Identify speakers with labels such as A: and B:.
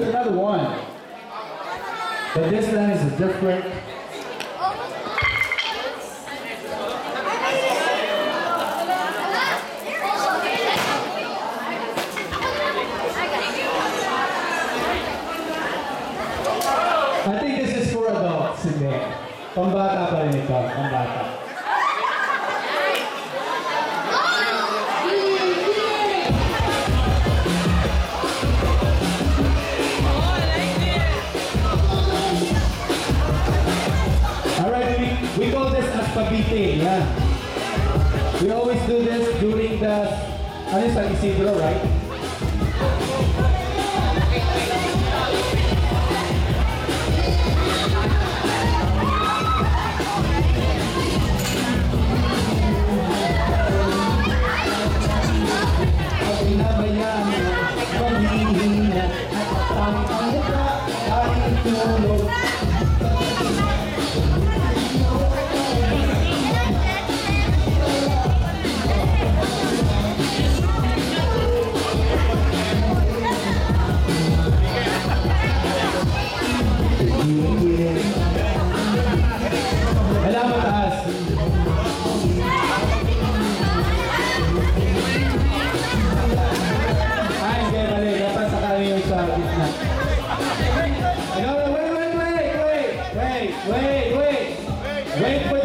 A: another one. But this one is a different. I think this is for adults, hindi. Pambata pa rin ito, pambata. Alright, we call this as pabite, yeah. We always do this during the, ano yung San Isidro, right? Wala mataas. Ay, hindi, mali. Dapat sa kami yung sa gitna. Wait for